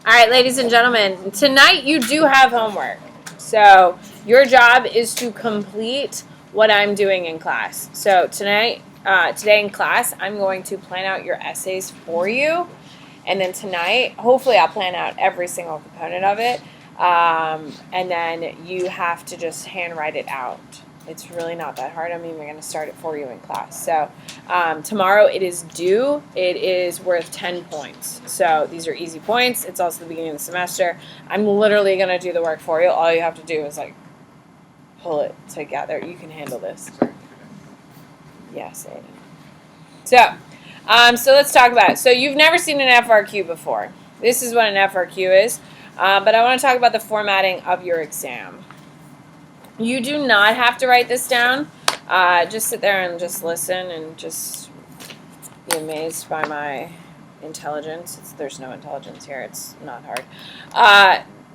All right, ladies and gentlemen, tonight you do have homework. So your job is to complete what I'm doing in class. So today in class, I'm going to plan out your essays for you. And then tonight, hopefully I'll plan out every single component of it. And then you have to just handwrite it out. It's really not that hard. I'm even going to start it for you in class. So tomorrow it is due. It is worth 10 points. So these are easy points. It's also the beginning of the semester. I'm literally going to do the work for you. All you have to do is like pull it together. You can handle this. Yes. So let's talk about it. So you've never seen an FRQ before. This is what an FRQ is. But I want to talk about the formatting of your exam. You do not have to write this down. Just sit there and just listen and just be amazed by my intelligence. There's no intelligence here. It's not hard.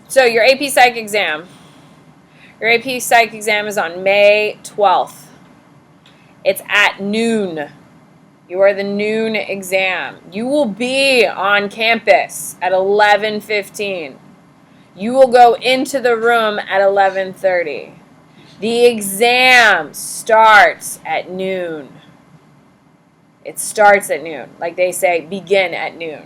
So your AP Psych exam. Your AP Psych exam is on May 12th. It's at noon. You are the noon exam. You will be on campus at 11:15. You will go into the room at 11:30. The exam starts at noon. It starts at noon. Like they say, begin at noon.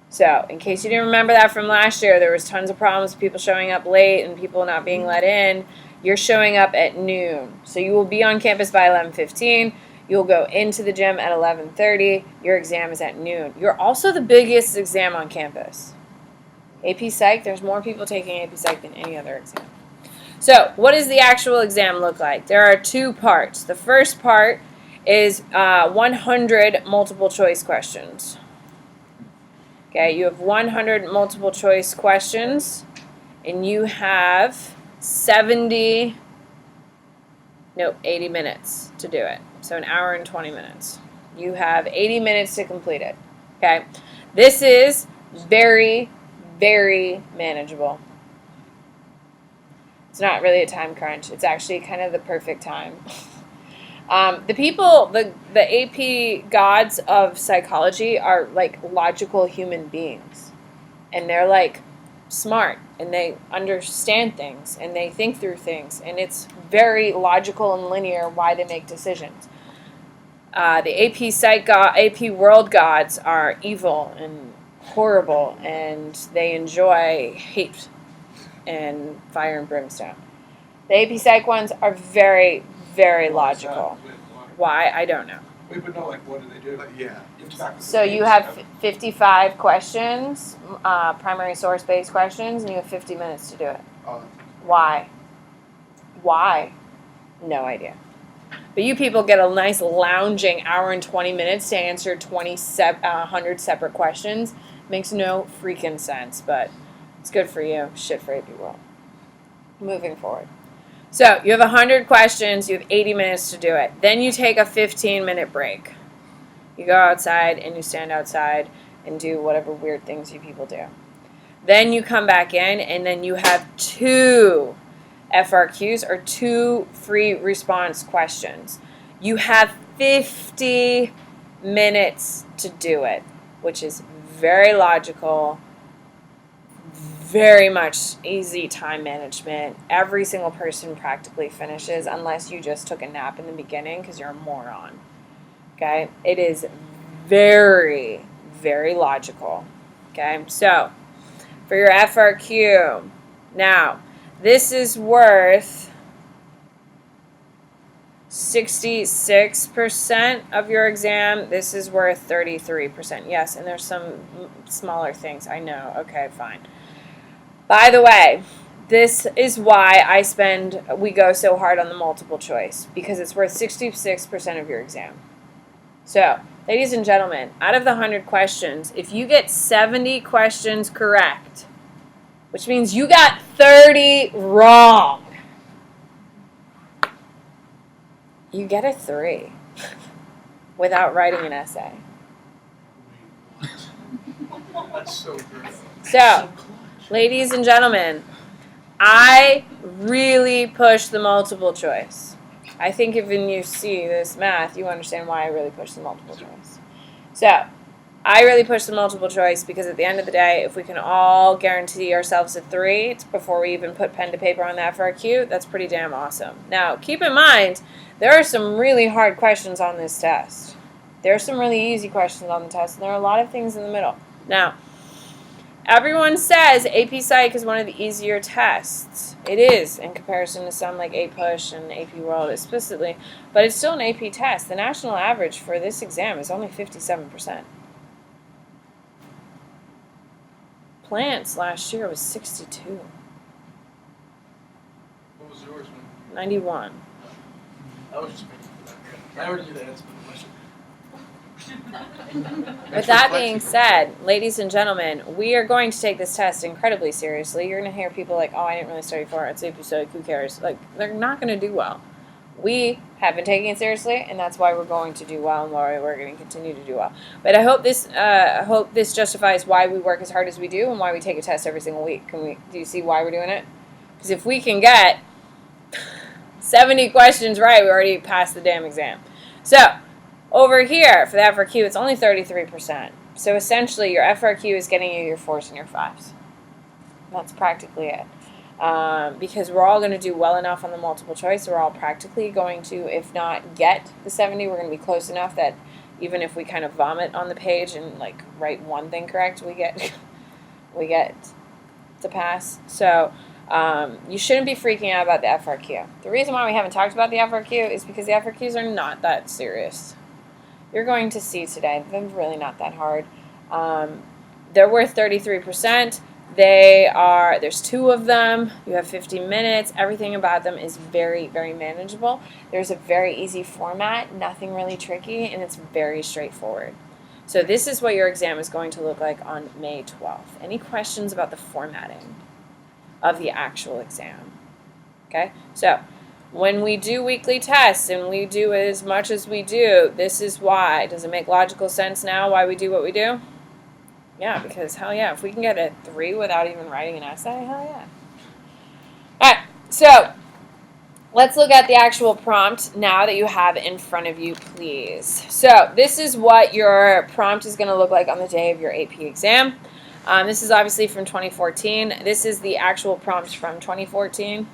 So, in case you didn't remember that from last year, there was tons of problems with people showing up late and people not being let in. You're showing up at noon. So you will be on campus by 11:15. You'll go into the gym at 11:30. Your exam is at noon. You're also the biggest exam on campus. AP Psych, there's more people taking AP Psych than any other exam. So, what does the actual exam look like? There are two parts. The first part is 100 multiple choice questions. Okay, you have 100 multiple choice questions, and you have 80 minutes to do it. So an hour and 20 minutes. You have 80 minutes to complete it. Okay, this is very, very manageable. It's not really a time crunch. It's actually kind of the perfect time. The AP gods of psychology are like logical human beings. And they're like smart and they understand things and they think through things. And it's very logical and linear why they make decisions. The AP world gods are evil and horrible and they enjoy hate and fire and brimstone. The AP Psych ones are very, very logical. Why? I don't know. We would know, like, what do they do? Yeah. So you have 55 questions, primary source-based questions, and you have 50 minutes to do it. Why? Why? No idea. But you people get a nice lounging hour and 20 minutes to answer 100 separate questions. Makes no freaking sense, but it's good for you. Shit for AP World. Moving forward. So you have 100 questions. You have 80 minutes to do it. Then you take a 15-minute break. You go outside and you stand outside and do whatever weird things you people do. Then you come back in and then you have 2 FRQs or 2 free response questions. You have 50 minutes to do it, which is very logical, very much easy time management. Every single person practically finishes unless you just took a nap in the beginning because you're a moron. Okay? It is very, very logical. Okay? So, for your FRQ, now, this is worth 66% of your exam. This is worth 33%. Yes, and there's some smaller things. I know. Okay, fine. By the way, this is why we go so hard on the multiple choice, because it's worth 66% of your exam. So, ladies and gentlemen, out of the 100 questions, if you get 70 questions correct, which means you got 30 wrong, you get a 3 without writing an essay. That's so great. So, ladies and gentlemen, I really push the multiple choice. I think if when you see this math, you understand why I really push the multiple choice. So, I really push the multiple choice because at the end of the day, if we can all guarantee ourselves a 3 before we even put pen to paper on that FRQ, that's pretty damn awesome. Now, keep in mind, there are some really hard questions on this test. There are some really easy questions on the test, and there are a lot of things in the middle. Now, everyone says AP Psych is one of the easier tests. It is in comparison to some like APUSH and AP World explicitly, but it's still an AP test. The national average for this exam is only 57%. Plants last year was 62. What was yours? 91. I was just making for that. I already knew the answer to the question. With that being said, ladies and gentlemen, we are going to take this test incredibly seriously. You're going to hear people like, oh, I didn't really study for it. It's AP Psych, who cares? Like, they're not going to do well. We have been taking it seriously, and that's why we're going to do well and why we're going to continue to do well. But I hope this justifies why we work as hard as we do and why we take a test every single week. Do you see why we're doing it? Because if we can get 70 questions right, we already passed the damn exam. So, over here, for the FRQ, it's only 33%. So essentially, your FRQ is getting you your 4s and your 5s. That's practically it. Because we're all going to do well enough on the multiple choice. We're all practically going to, if not get the 70, we're going to be close enough that even if we kind of vomit on the page and like write one thing correct, we get to pass. So you shouldn't be freaking out about the FRQ. The reason why we haven't talked about the FRQ is because the FRQs are not that serious. You're going to see today, they're really not that hard. They're worth 33%. There's 2 of them. You have 50 minutes. Everything about them is very, very manageable. There's a very easy format, nothing really tricky, and it's very straightforward. So this is what your exam is going to look like on May 12th. Any questions about the formatting of the actual exam? Okay, so when we do weekly tests and we do as much as we do, this is why. Does it make logical sense now why we do what we do? Yeah, because hell yeah, if we can get a 3 without even writing an essay, hell yeah. Alright, so let's look at the actual prompt now that you have it in front of you, please. So this is what your prompt is going to look like on the day of your AP exam. This is obviously from 2014. This is the actual prompt from 2014.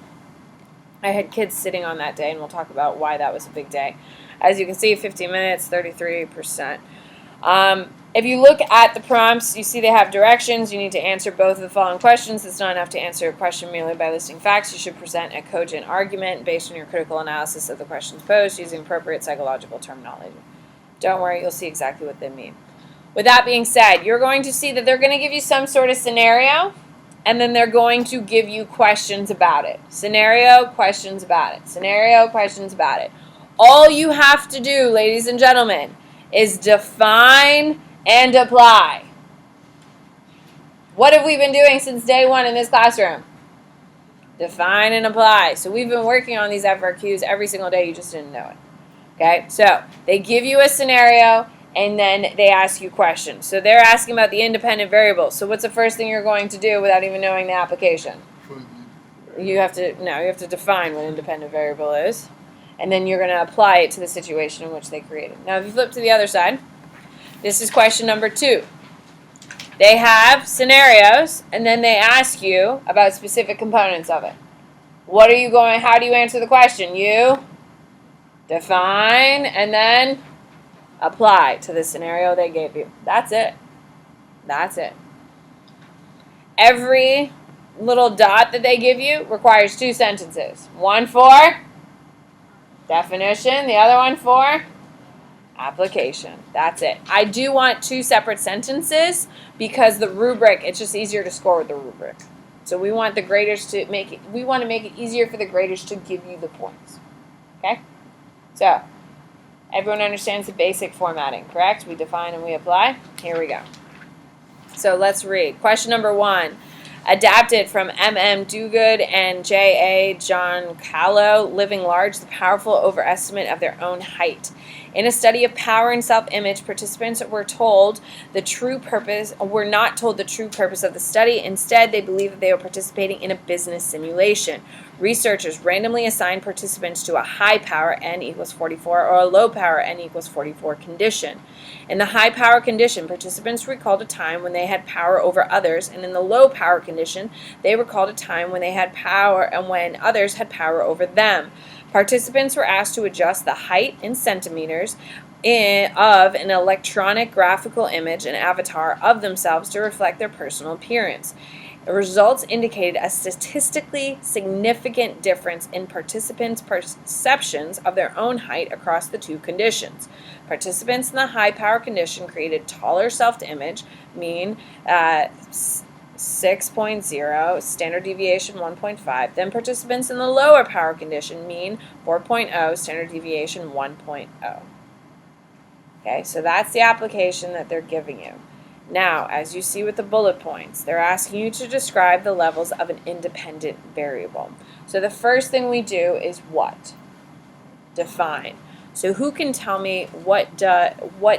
I had kids sitting on that day, and we'll talk about why that was a big day. As you can see, 15 minutes, 33%. If you look at the prompts, you see they have directions. You need to answer both of the following questions. It's not enough to answer a question merely by listing facts. You should present a cogent argument based on your critical analysis of the questions posed using appropriate psychological terminology. Don't worry, you'll see exactly what they mean. With that being said, you're going to see that they're going to give you some sort of scenario, and then they're going to give you questions about it. Scenario, questions about it. Scenario, questions about it. All you have to do, ladies and gentlemen, is define and apply. What have we been doing since day 1 in this classroom? Define and apply. So we've been working on these FRQs every single day. You just didn't know it. Okay? So they give you a scenario, and then they ask you questions. So they're asking about the independent variable. So what's the first thing you're going to do without even knowing the application? You have to define what independent variable is. And then you're going to apply it to the situation in which they created. Now, if you flip to the other side, this is question number 2. They have scenarios, and then they ask you about specific components of it. How do you answer the question? You define, and then apply to the scenario they gave you. That's it. That's it. Every little dot that they give you requires 2 sentences. One for definition, the other one for application. That's it. I do want 2 separate sentences because the rubric, it's just easier to score with the rubric. So we want the graders to make it easier for the graders to give you the points. Okay? So, everyone understands the basic formatting, correct? We define and we apply. Here we go. So let's read. Question number 1. Adapted from M.M. Duguid and J.A. John Callow, Living Large, the Powerful Overestimate of Their Own Height. In a study of power and self-image, participants were not told the true purpose of the study. Instead, they believed that they were participating in a business simulation. Researchers randomly assigned participants to a high power n equals 44 or a low power n equals 44 condition. In the high power condition, participants recalled a time when they had power over others, and in the low power condition, they recalled a time when they had power and when others had power over them. Participants were asked to adjust the height in centimeters of an electronic graphical image, an avatar of themselves, to reflect their personal appearance. The results indicated a statistically significant difference in participants' perceptions of their own height across the two conditions. Participants in the high power condition created taller self-image, mean 6.0, standard deviation 1.5. Then participants in the lower power condition, mean 4.0, standard deviation 1.0. Okay, so that's the application that they're giving you. Now, as you see with the bullet points, they're asking you to describe the levels of an independent variable. So the first thing we do is what? Define. So who can tell me what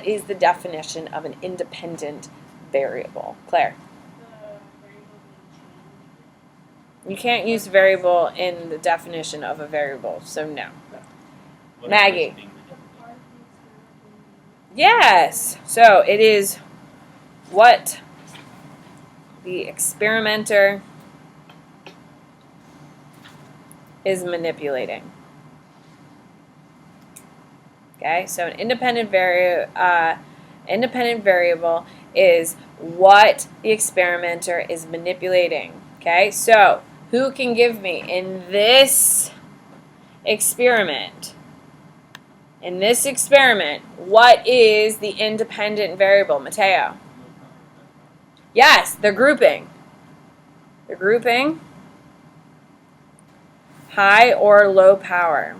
is the definition of an independent variable? Claire. You can't use variable in the definition of a variable, so no. Maggie. Yes. So it is what the experimenter is manipulating. Okay, so an independent variable is what the experimenter is manipulating. Okay, so who can give me in this experiment? In this experiment, what is the independent variable? Mateo? Yes, they're grouping. They're grouping high or low power.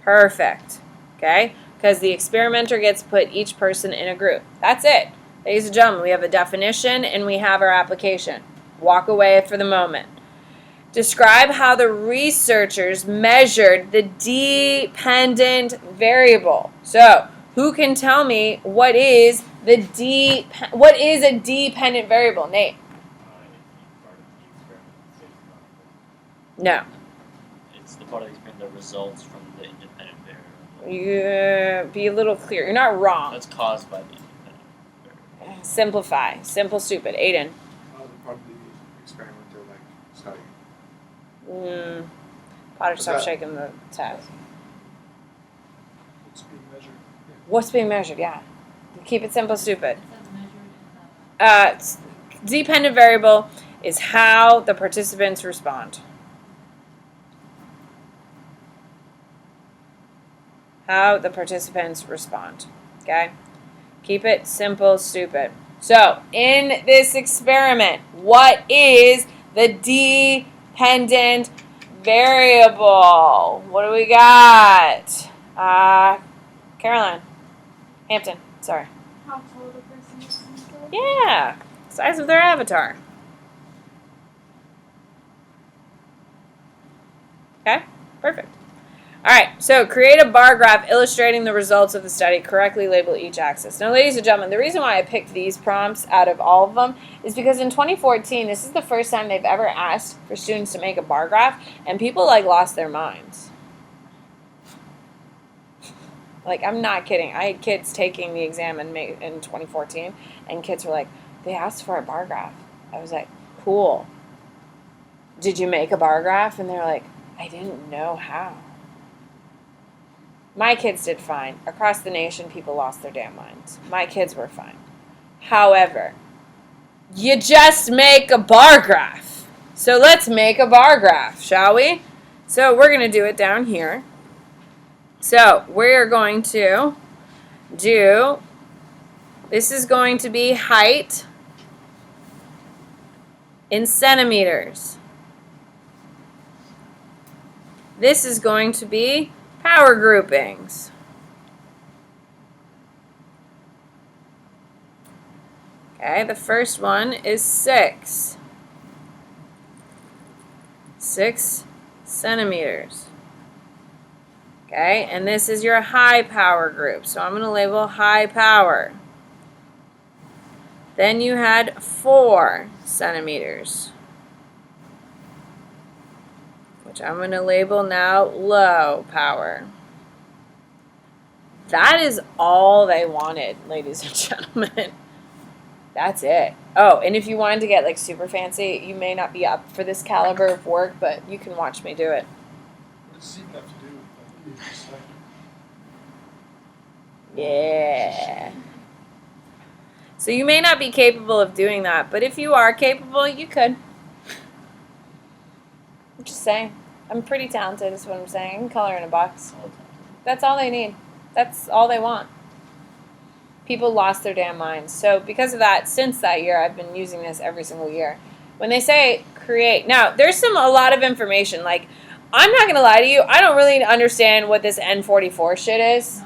Perfect. Okay? Because the experimenter gets to put each person in a group. That's it. Ladies and gentlemen, we have a definition and we have our application. Walk away for the moment. Describe how the researchers measured the dependent variable. So, who can tell me what is a dependent variable? Nate? No. It's the part of the experiment that results from the independent variable. You be a little clear. You're not wrong. That's caused by the independent variable. Simplify. Simple, stupid. Aiden? The part of the experiment they're like studying. Potter, stop shaking the test. What's being measured? What's being measured? Yeah. Keep it simple, stupid. Dependent variable is how the participants respond. How the participants respond. Okay? Keep it simple, stupid. So, in this experiment, what is the dependent variable? What do we got? Caroline. Hampton. Sorry. How tall the person is. Yeah. Size of their avatar. Okay? Perfect. Alright, so create a bar graph illustrating the results of the study. Correctly label each axis. Now, ladies and gentlemen, the reason why I picked these prompts out of all of them is because in 2014, this is the first time they've ever asked for students to make a bar graph, and people, lost their minds. I'm not kidding. I had kids taking the exam in 2014, and kids were like, they asked for a bar graph. I was like, cool. Did you make a bar graph? And they're like, I didn't know how. My kids did fine. Across the nation, people lost their damn minds. My kids were fine. However, you just make a bar graph. So let's make a bar graph, shall we? So we're going to do it down here. So we're going to do, this is going to be height in centimeters. This is going to be power groupings. Okay, the first one is 6. 6 centimeters. Okay, and this is your high power group. So I'm going to label high power. Then you had 4 centimeters, which I'm going to label now low power. That is all they wanted, ladies and gentlemen. That's it. Oh, and if you wanted to get like super fancy, you may not be up for this caliber of work, but you can watch me do it. What does seat have to do with that? Yeah. So you may not be capable of doing that, but if you are capable, you could. I'm just saying. I'm pretty talented is what I'm saying. I can color in a box. All the time. That's all they need. That's all they want. People lost their damn minds. So because of that, since that year, I've been using this every single year. When they say create, now there's a lot of information. Like, I'm not gonna lie to you, I don't really understand what this N44 shit is.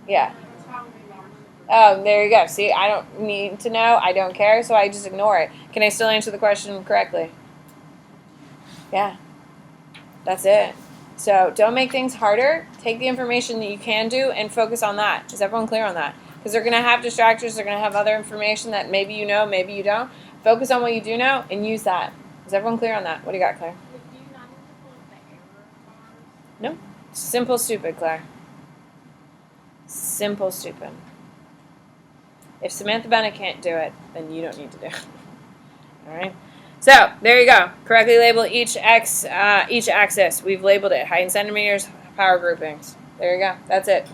Yeah. It's how we mark. Oh, there you go. See, I don't need to know. I don't care, so I just ignore it. Can I still answer the question correctly? Yeah. That's it. So don't make things harder. Take the information that you can do and focus on that. Is everyone clear on that? Because they're going to have distractors. They're going to have other information that maybe you know, maybe you don't. Focus on what you do know and use that. Is everyone clear on that? What do you got, Claire? Do you not need to pull up the error bars? Simple, stupid, Claire. Simple, stupid. If Samantha Bennett can't do it, then you don't need to do it. All right? So, there you go. Correctly label each axis. We've labeled it. Height in centimeters, power groupings. There you go. That's it.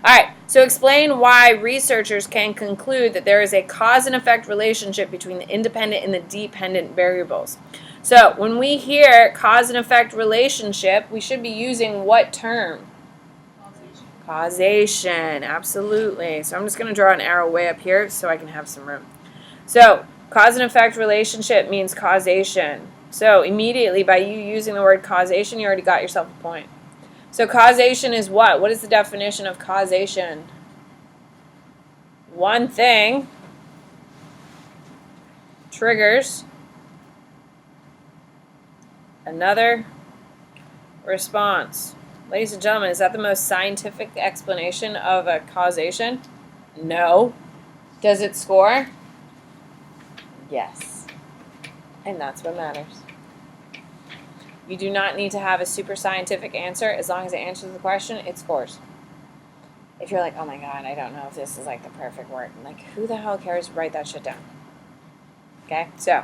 All right. So, explain why researchers can conclude that there is a cause and effect relationship between the independent and the dependent variables. So, when we hear cause and effect relationship, we should be using what term? Causation. Absolutely. So, I'm just going to draw an arrow way up here so I can have some room. So, cause and effect relationship means causation. So immediately by you using the word causation, you already got yourself a point. So causation is what? What is the definition of causation? One thing triggers another response. Ladies and gentlemen, is that the most scientific explanation of a causation? No. Does it score? Yes. And that's what matters. You do not need to have a super scientific answer. As long as it answers the question, it scores. If you're like, oh my god, I don't know if this is like the perfect word. Like, who the hell cares? Write that shit down. Okay? So,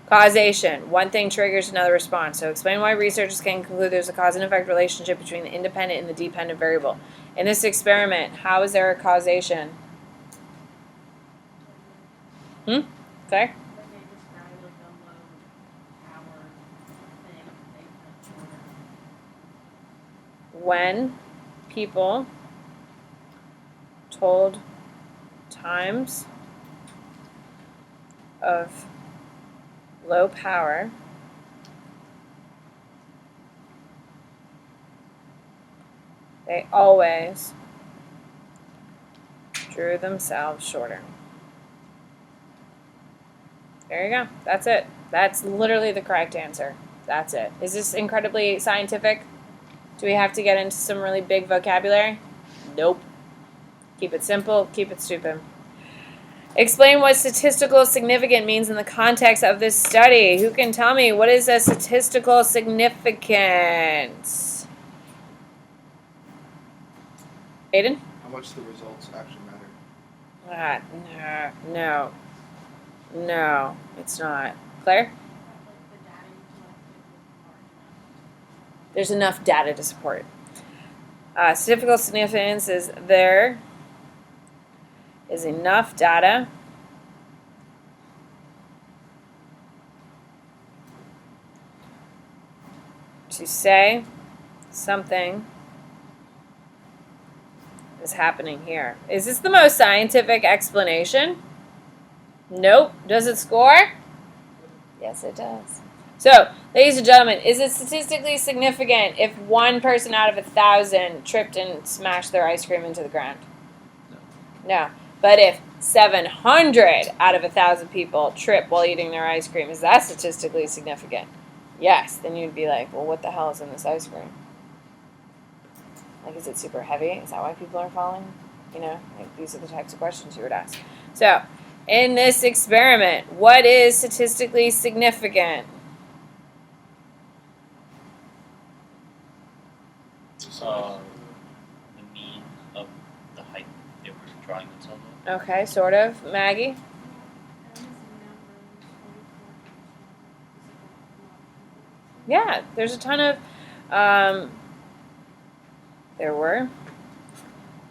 causation. One thing triggers another response. So, explain why researchers can conclude there's a cause and effect relationship between the independent and the dependent variable. In this experiment, how is there a causation? Claire? But they describe like a low power thing they put shorter. When people told times of low power, they always drew themselves shorter. There you go. That's it. That's literally the correct answer. That's it. Is this incredibly scientific? Do we have to get into some really big vocabulary? Nope. Keep it simple. Keep it stupid. Explain what statistical significant means in the context of this study. Who can tell me what is a statistical significance? Aiden? How much the results actually matter. No. No, it's not. Claire? Like the data you collected was large enough. There's enough data to support it. Statistical significance is there is enough data to say something is happening here. Is this the most scientific explanation? Nope. Does it score? Yes, it does. So, ladies and gentlemen, is it statistically significant if one person out of 1,000 tripped and smashed their ice cream into the ground? No. But if 700 out of 1,000 people trip while eating their ice cream, is that statistically significant? Yes. Then you'd be like, well, what the hell is in this ice cream? Like, is it super heavy? Is that why people are falling? You know, like these are the types of questions you would ask. So, in this experiment, what is statistically significant? The mean of the height they were drawing themselves at. Okay, sort of. Maggie? Yeah, there's a ton of, there were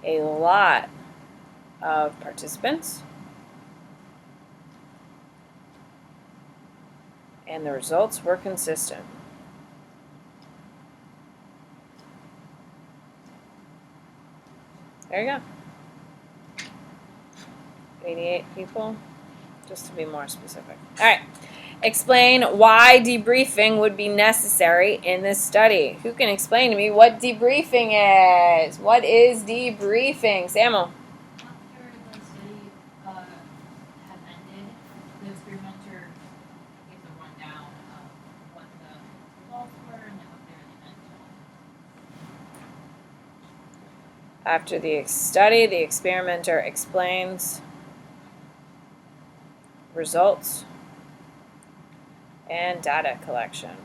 a lot of participants, and the results were consistent. There you go. 88 people, just to be more specific. All right. Explain why debriefing would be necessary in this study. Who can explain to me what debriefing is? What is debriefing? Samuel. After the study had ended, the experimenter gives a rundown of what the results were and what they meant. After the study, the experimenter explains results and data collection.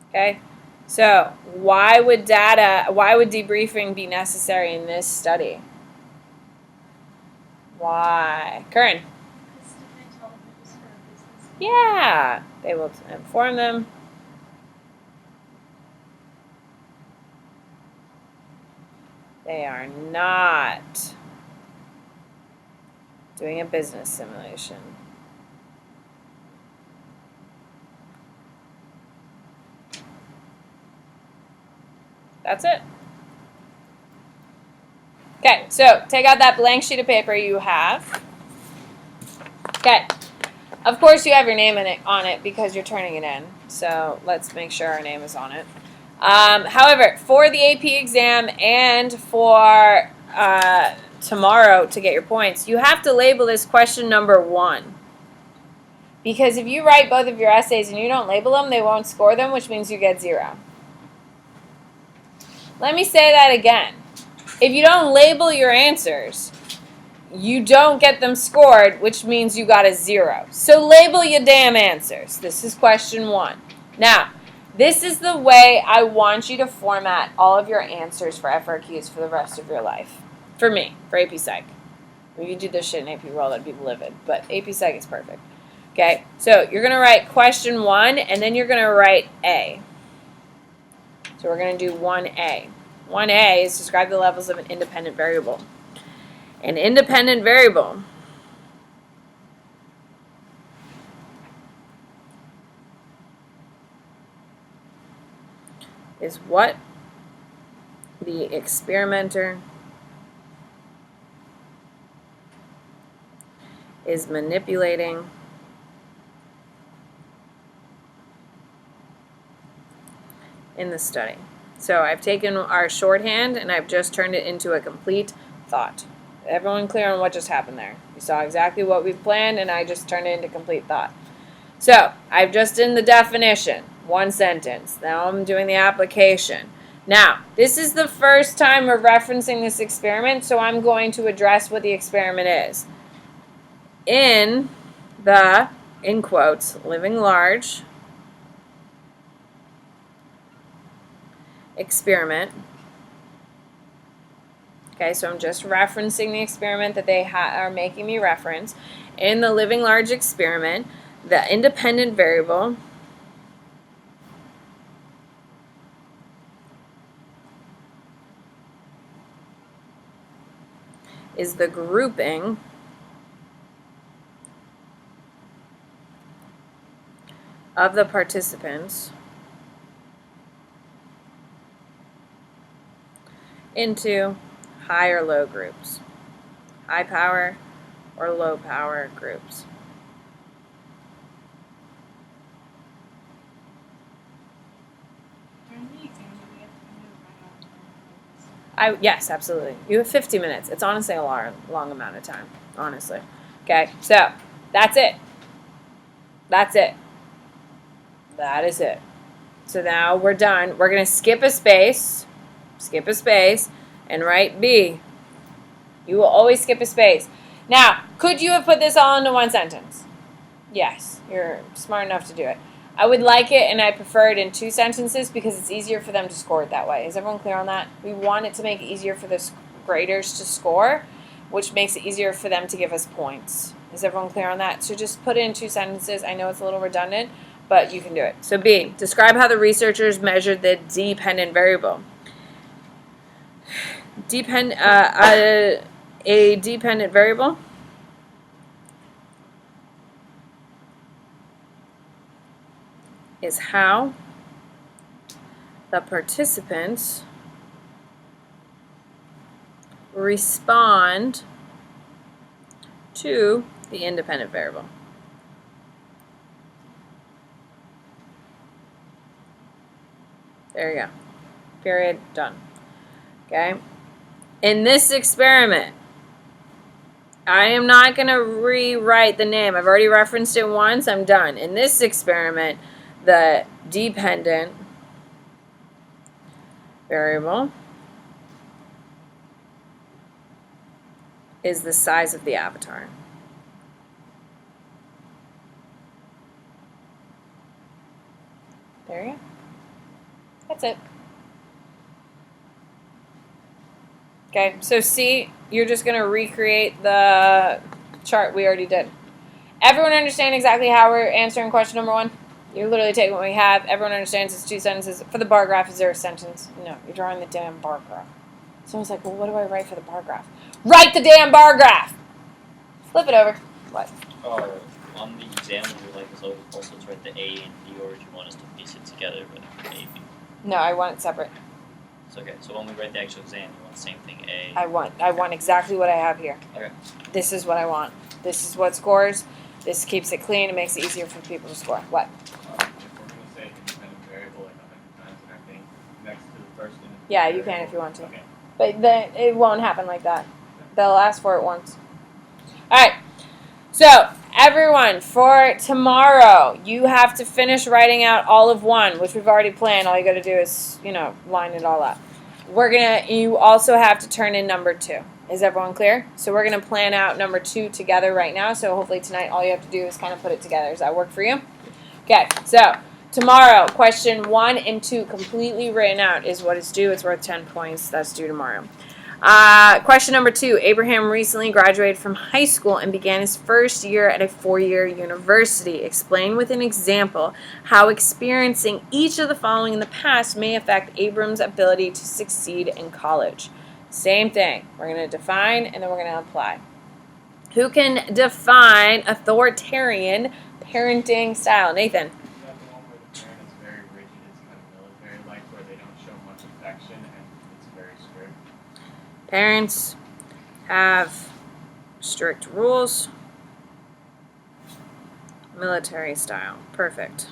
Okay, so why would debriefing be necessary in this study? Why? Curran. Yeah, they will inform them. They are not doing a business simulation. That's it. Okay, so take out that blank sheet of paper you have. Okay. Of course you have your name on it because you're turning it in. So let's make sure our name is on it. However, for the AP exam and for tomorrow to get your points, you have to label this question number 1. Because if you write both of your essays and you don't label them, they won't score them, which means you get 0. Let me say that again. If you don't label your answers, you don't get them scored, which means you got a 0. So label your damn answers. This is question 1. Now, this is the way I want you to format all of your answers for FRQs for the rest of your life. For me, for AP Psych. If you do this shit in AP World, I'd be livid. But AP Psych is perfect. Okay, so you're going to write question 1, and then you're going to write A. So we're going to do 1A. 1A is describe the levels of an independent variable. An independent variable is what the experimenter is manipulating in the study. So I've taken our shorthand and I've just turned it into a complete thought. Everyone clear on what just happened there? You saw exactly what we've planned and I just turned it into complete thought. So I've just done the definition, 1 sentence. Now I'm doing the application. Now, this is the first time we're referencing this experiment, so I'm going to address what the experiment is. In the, in quotes, living large experiment. Okay, so I'm just referencing the experiment that they are making me reference. In the living large experiment, the independent variable is the grouping of the participants into high or low groups, high power or low power groups. Yes, absolutely. You have 50 minutes. It's honestly a long amount of time, honestly. Okay, so that's it. That's it. That is it. So now we're done. We're going to skip a space, and write B. You will always skip a space. Now, could you have put this all into one sentence? Yes, you're smart enough to do it. I would like it, and I prefer it in 2 sentences because it's easier for them to score it that way. Is everyone clear on that? We want it to make it easier for the graders to score, which makes it easier for them to give us points. Is everyone clear on that? So just put it in 2 sentences. I know it's a little redundant, but you can do it. So B, describe how the researchers measured the dependent variable. A dependent variable is how the participants respond to the independent variable. There you go. Period. Done. Okay. In this experiment, I am not going to rewrite the name. I've already referenced it once. I'm done. In this experiment, the dependent variable is the size of the avatar. There you go. That's it. Okay, so C, you're just going to recreate the chart we already did. Everyone understand exactly how we're answering question number 1? You literally take what we have. Everyone understands it's 2 sentences. For the bar graph, is there a sentence? No, you're drawing the damn bar graph. Someone's like, well, what do I write for the bar graph? Write the damn bar graph! Flip it over. What? On the exam, would you like us also to write the A and B, or do you want us to piece it together with A and B? No, I want it separate. It's okay. So when we write the actual exam, you want the same thing, A. I want exactly what I have here. Okay. This is what I want. This is what scores. This keeps it clean. It makes it easier for people to score. What? If we're going to say independent variable like 100 times, and I think next to the first independent Yeah, you variable, can if you want to. Okay. But then it won't happen like that. They'll ask for it once. All right. So, everyone, for tomorrow, you have to finish writing out all of 1, which we've already planned. All you got to do is, line it all up. You also have to turn in number 2. Is everyone clear? So we're going to plan out number 2 together right now. So hopefully tonight all you have to do is kind of put it together. Does that work for you? Okay, so tomorrow, question 1 and 2 completely written out is what is due. It's worth 10 points. That's due tomorrow. Question number 2. Abraham recently graduated from high school and began his first year at a 4-year university. Explain with an example how experiencing each of the following in the past may affect Abram's ability to succeed in college. Same thing. We're going to define and then we're going to apply. Who can define authoritarian parenting style? Nathan. Is that the one where the parent is very rigid, it's kind of military-like, where they don't show much affection and it's very strict? Parents have strict rules. Military style. Perfect.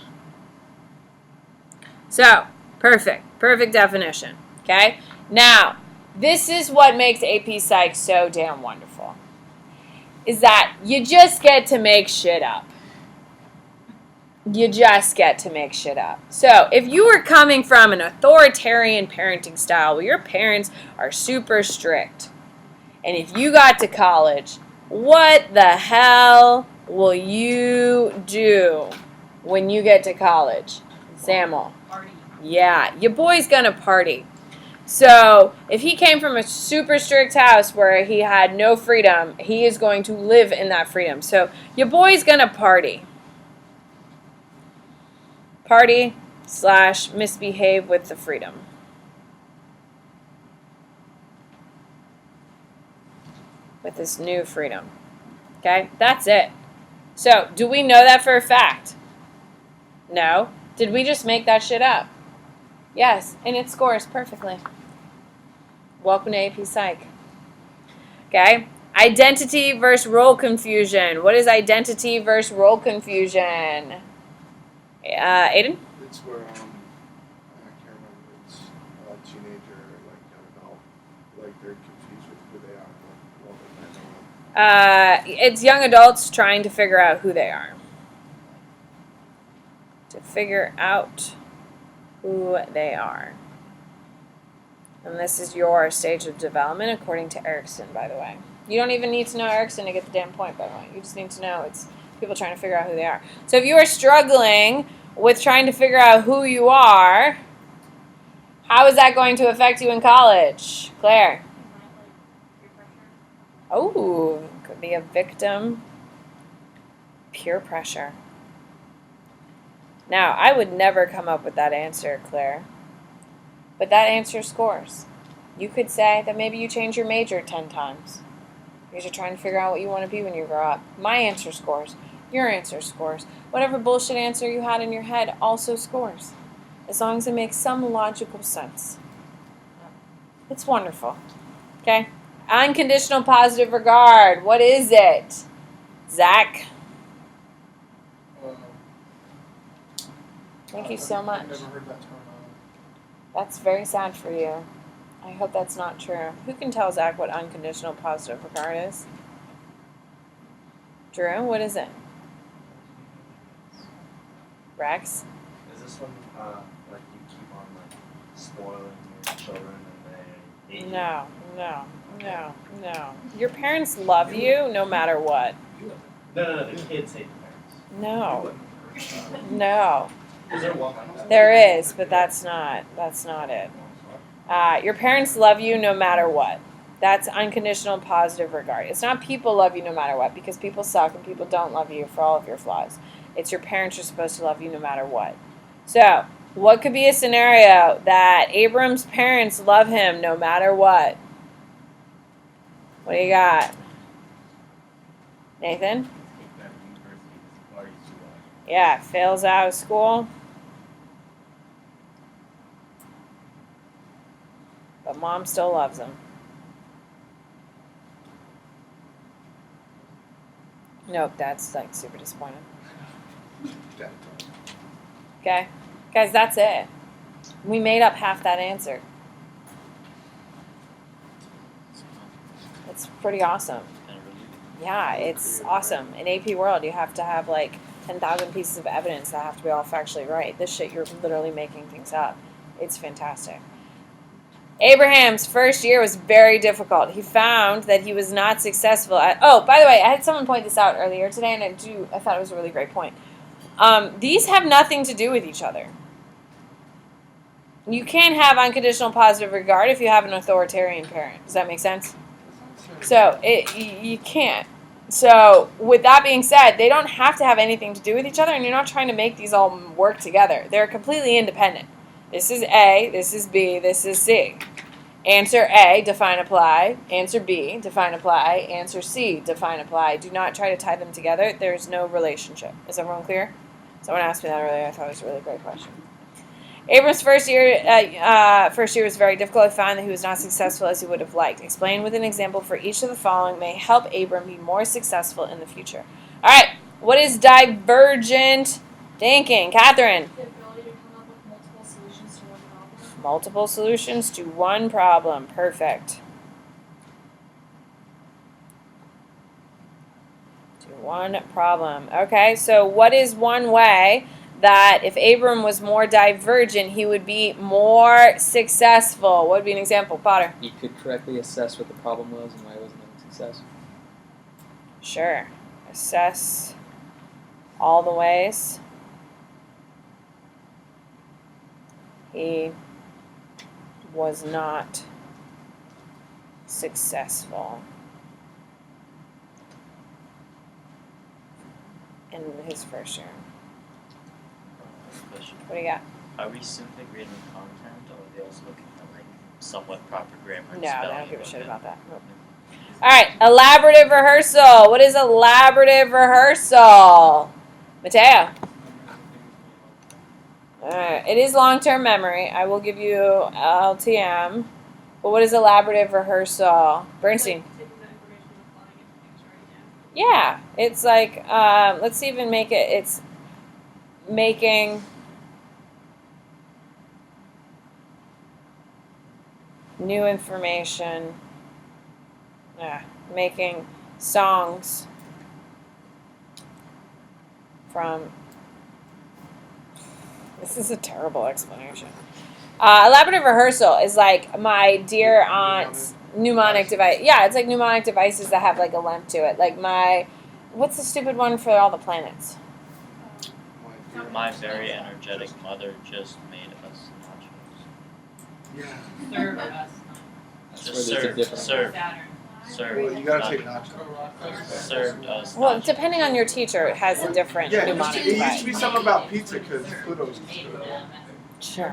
So, perfect definition. Okay? Now, this is what makes AP Psych so damn wonderful. Is that you just get to make shit up. You just get to make shit up. So, if you were coming from an authoritarian parenting style where your parents are super strict, and if you got to college, what the hell will you do when you get to college? Samuel. Party. Yeah, your boy's gonna party. So, if he came from a super strict house where he had no freedom, he is going to live in that freedom. So, your boy's gonna party. Party/misbehave with the freedom. With this new freedom. Okay, that's it. So, do we know that for a fact? No. Did we just make that shit up? Yes, and it scores perfectly. Welcome to AP Psych. Okay, identity versus role confusion. What is identity versus role confusion? Aiden? It's where, I can't remember, it's a teenager, like young adult, like they're confused with who they are, well, they might know. It's young adults trying to figure out who they are. To figure out who they are. And this is your stage of development according to Erickson, by the way. You don't even need to know Erickson to get the damn point, by the way. You just need to know it's people trying to figure out who they are. So if you are struggling with trying to figure out who you are, how is that going to affect you in college? Claire? Oh, could be a victim. Peer pressure. Now, I would never come up with that answer, Claire. But that answer scores. You could say that maybe you change your major 10 times because you're trying to figure out what you want to be when you grow up. My answer scores. Your answer scores. Whatever bullshit answer you had in your head also scores. As long as it makes some logical sense. It's wonderful. Okay? Unconditional positive regard. What is it? Zach? Thank you so much. I've never heard that term. That's very sad for you. I hope that's not true. Who can tell Zach what unconditional positive regard is? Drew, what is it? Rex? Is this when like you keep on like spoiling your children and they hate you? No. Your parents love you no matter what. No, the kids hate the parents. No. Is there one? There is, but that's not it. Your parents love you no matter what. That's unconditional positive regard. It's not people love you no matter what, because people suck and people don't love you for all of your flaws. It's your parents are supposed to love you no matter what. So, what could be a scenario that Abram's parents love him no matter what? What do you got? Nathan? Yeah, fails out of school. But mom still loves him. Nope, that's like super disappointing. Okay? Guys, that's it. We made up half that answer. It's pretty awesome. Kind of relieving. Yeah, it's awesome. In AP World, you have to have like 10,000 pieces of evidence that have to be all factually right. This shit, you're literally making things up. It's fantastic. Abraham's first year was very difficult. He found that he was not successful at... Oh, by the way, I had someone point this out earlier today, and I thought it was a really great point. These have nothing to do with each other. You can't have unconditional positive regard if you have an authoritarian parent. Does that make sense? So, you can't. So, with that being said, they don't have to have anything to do with each other, and you're not trying to make these all work together. They're completely independent. This is A, this is B, this is C. Answer A, define, apply. Answer B, define, apply. Answer C, define, apply. Do not try to tie them together. There's no relationship. Is everyone clear? Someone asked me that earlier. I thought it was a really great question. Abram's first year was very difficult. He found that he was not successful as he would have liked. Explain with an example for each of the following may help Abram be more successful in the future. All right, what is divergent thinking? Catherine? The ability to come up with multiple solutions to one problem. Multiple solutions to one problem. Perfect. To one problem. Okay, so what is one way that if Abram was more divergent, he would be more successful? What would be an example, Potter? You could correctly assess what the problem was and why it wasn't having success. Sure. Assess all the ways he was not successful in his first year. Question. What do you got? Are we simply grading content, or are they also looking at like somewhat proper grammar and No, spelling? they don't give a shit it? about that. Nope. All right, elaborative rehearsal. What is elaborative rehearsal? Mateo. All right, it is long-term memory. I will give you LTM. But what is elaborative rehearsal? Bernstein. Like, taking that information and applying it to things right now. Yeah, it's like, let's even make it, it's making new information, making songs from This is a terrible explanation. Elaborative rehearsal is like my dear aunt's mnemonic device. Yeah, it's like mnemonic devices that have like a length to it. Like what's the stupid one for all the planets? My very energetic mother just made us nachos. Yeah. Serve us. That's Just where there's a difference. served Well, you gotta not- take nachos. served us. Well, nachos. depending on your teacher, it has a different Yeah, mnemonic it used device. to be something about pizza because Pluto's good. Sure.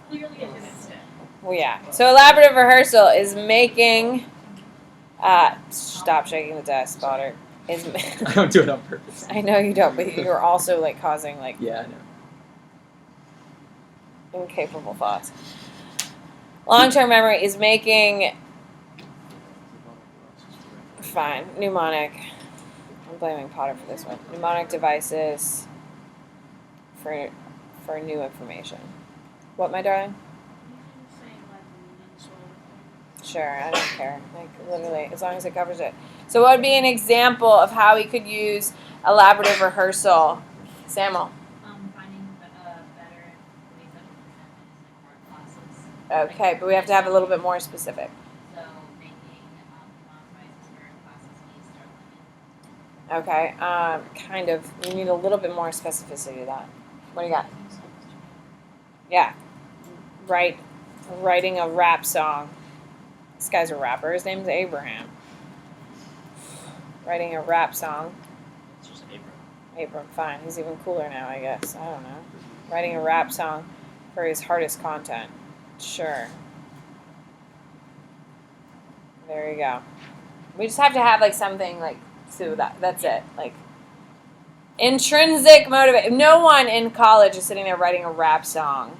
Clearly it didn't stick. Well, yeah. So elaborative rehearsal is making. Stop shaking the desk, Potter. Is I don't do it on purpose. I know you don't, but you're also like causing like Yeah, I know. incapable thoughts. Long-term memory is making. Fine, mnemonic. I'm blaming Potter for this one. Mnemonic devices for new information. What, my darling? Sure, I don't care. Like literally, as long as it covers it. So, what would be an example of how we could use elaborative rehearsal, Samuel? Finding better ways of presentment in like art classes. Okay, but we have to have a little bit more specific. So making non-devices for classes needs start limit. Okay, kind of. You need a little bit more specificity to that. What do you got? Yeah, writing a rap song. This guy's a rapper. His name's Abraham. Writing a rap song. It's just Abram. Abram, fine. He's even cooler now, I guess. I don't know. Writing a rap song for his hardest content. Sure. There you go. We just have to have like something like so that's it. Like intrinsic motivation. No one in college is sitting there writing a rap song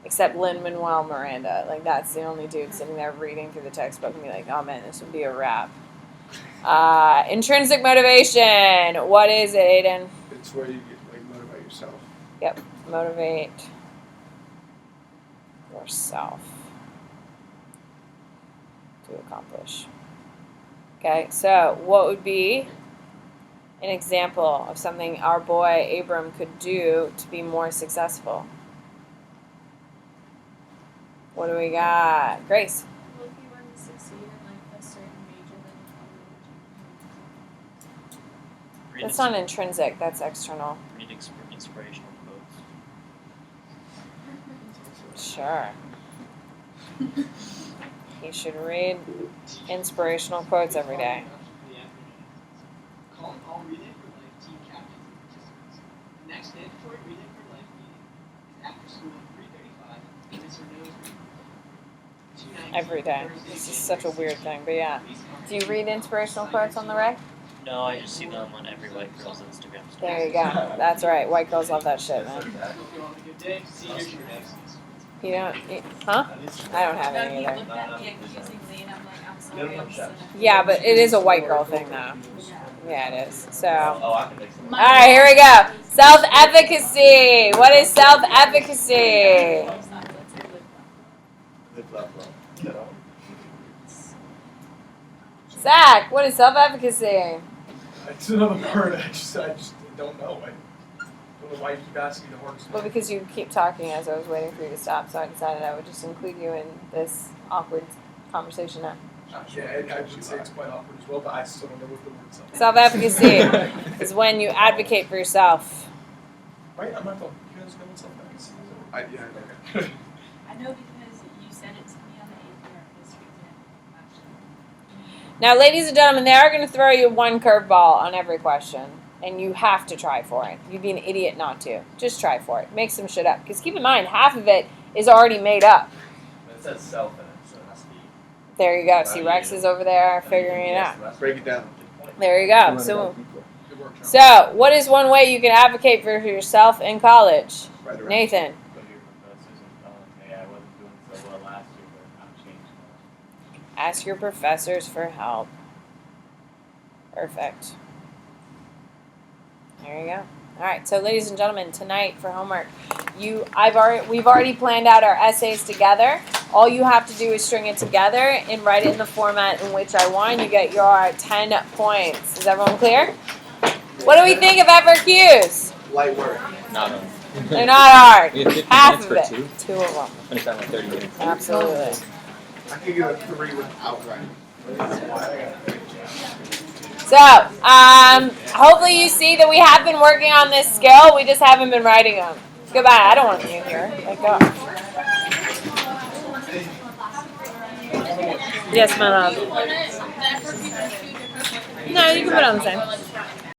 except Lin-Manuel Miranda. Like that's the only dude sitting there reading through the textbook and be like, oh man, this would be a rap. Intrinsic motivation. What is it, Aiden? It's where you get like motivate yourself. Yep. Motivate yourself to accomplish. Okay, so what would be an example of something our boy Abram could do to be more successful? What do we got? Grace. Well, if you want to succeed in like a certain major, then you Read That's not intrinsic, that's external. Read inspirational quotes. Sure. He should read inspirational quotes every day. Call all Relay for Life team captains and participants. The next mandatory Relay for Life meeting is after school at 3:35 in Mr. No's room. Every day. This is such a weird thing, but yeah. Do you read inspirational quotes on the reg? No, I just see them on every white girl's Instagram story. There you go. That's right. White girls love that shit, man. Hope you all have a good day. See you next You don't, huh? I don't have That'd any be either. looked at me accusingly, and I'm like, I'm sorry. I'm just Yeah, but it is a white girl thing, though. Yeah, it is. So, all I can make some. right, here we go. Self-efficacy. What is self-efficacy? Live, love, love. Zach, what is self-efficacy? It's another word. I just don't know. I don't know why you keep asking the hardest. Well, because you keep talking as I was waiting for you to stop, so I decided I would just include you in this awkward conversation now. Yeah, I would say it's quite awkward as well, but I still don't know what the word is. Self-efficacy is when you advocate for yourself. Right? I'm not talking. You guys know what self-efficacy is? Yeah, okay. I know because you sent it to me on the AP history exam, actually. Now, ladies and gentlemen, they are going to throw you one curveball on every question, and you have to try for it. You'd be an idiot not to. Just try for it. Make some shit up. Because keep in mind, half of it is already made up. It says self in it, so it has to be. There you go. See, Rex is over there figuring it out. Break it down. There you go. So, what is one way you can advocate for yourself in college? Right around. Nathan. Go to your professors and tell them, hey, I wasn't doing so well last year, but I'm changing now. Ask your professors for help. Perfect. There you go. All right, so ladies and gentlemen, tonight for homework, we've already planned out our essays together. All you have to do is string it together and write it in the format in which I want. You get your 10 points. Is everyone clear? What do we think of FRQs? Light work. Not They're not hard. We had 15 Half minutes of for it. two. Two of them. Finish that in like 30 minutes. Absolutely. I could get a 3 without writing. So, hopefully you see that we have been working on this skill. We just haven't been writing them. Goodbye. I don't want you here. Let go. Yes, my love. No, you can put it on the same.